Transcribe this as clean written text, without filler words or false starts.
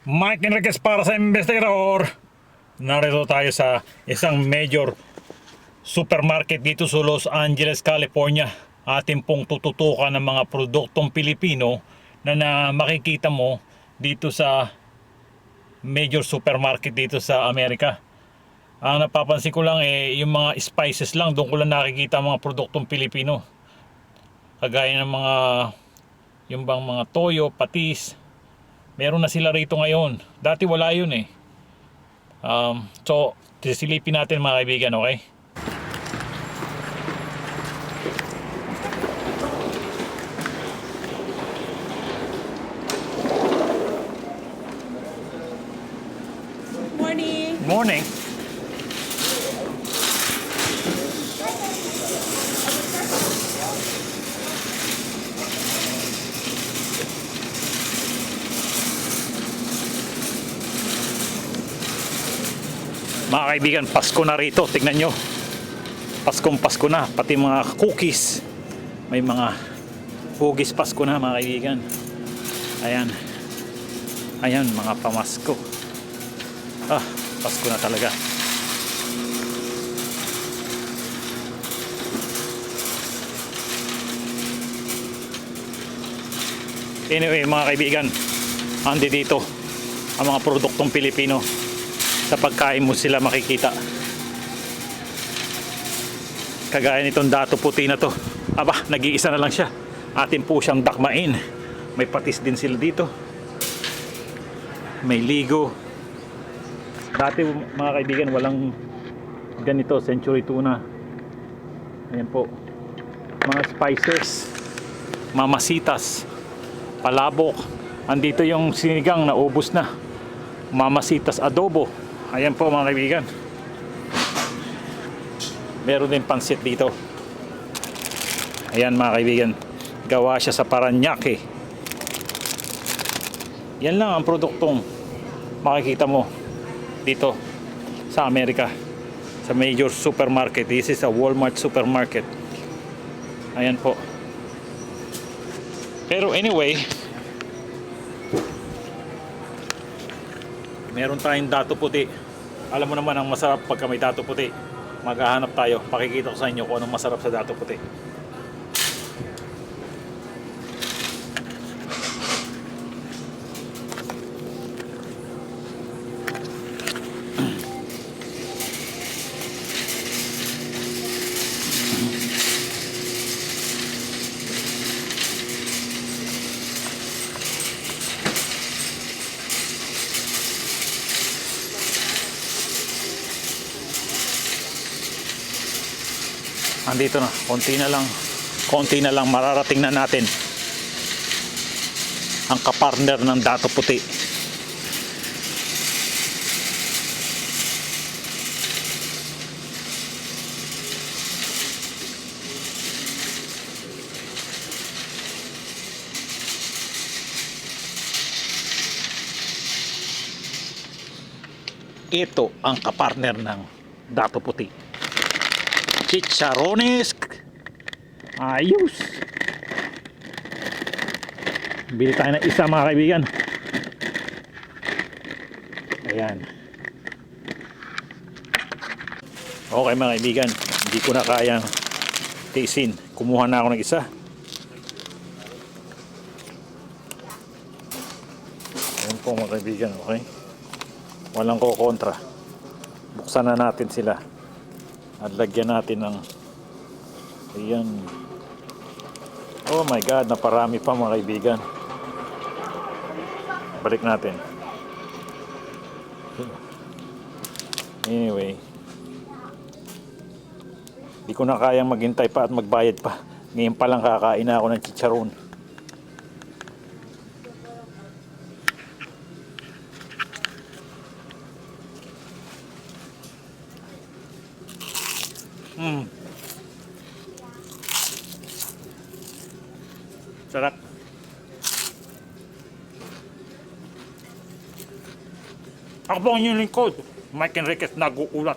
Mike Enriquez para sa Investigador. Narito tayo sa isang major supermarket dito sa Los Angeles, California. Atin pong tututukan ng mga produktong Pilipino na makikita mo dito sa major supermarket dito sa Amerika. Ang napapansin ko lang yung mga spices lang, doon ko lang nakikita mga produktong Pilipino. Kagaya ng mga yung bang mga toyo, patis. Meron na sila rito ngayon. Dati wala yun eh. So, sisilipin natin mga kaibigan, okay? Morning. Morning. Mga kaibigan, Pasko na rito. Tignan nyo. Pasko na. Pati mga cookies. May mga cookies Pasko na mga kaibigan. Ayan. Ayan, mga pamasko. Pasko na talaga. Anyway, mga kaibigan, andi dito ang mga produktong Pilipino. Sa pagkain mo sila makikita. Kagaya nitong dato puti na to. Nag-iisa na lang siya. Atin po siyang dakmain. May patis din sila dito. May ligo. Dati mga kaibigan walang ganito, century tuna. Ayan po. Mga spices, mamasitas, palabok. Andito yung sinigang na ubos na. Mamasitas adobo. Ayan po mga kaibigan. Meron din pansit dito. Ayan mga kaibigan. Gawa siya sa Paranaque. Yan lang ang produktong makikita mo dito sa Amerika. Sa major supermarket. This is a Walmart supermarket. Ayan po. Pero anyway, meron tayong dato puti. Alam mo naman ang masarap pagka may dato puti. Maghahanap tayo. Pakikita ko sa inyo kung anong masarap sa dato puti. Andito na, konti na lang mararating na natin ang kapartner ng dato puti. Ito ang kapartner ng dato puti. Chicharones. Ayos. Bili tayo ng isa mga kaibigan. Ayan. Okay mga kaibigan, hindi ko na kayang tiisin. Kumuha na ako ng isa. Ayan po mga kaibigan, okay? Walang kontra. Buksan na natin sila. At lagyan natin ng ayan. Oh my God, naparami pa mga kaibigan. Balik natin. Anyway, di ko na kayang maghintay pa at magbayad pa. Ngayon pa lang kakain na ako ng chicharon. Sarap. Ako po ang inyong lingkod, Mike Enriquez, nag-uulat.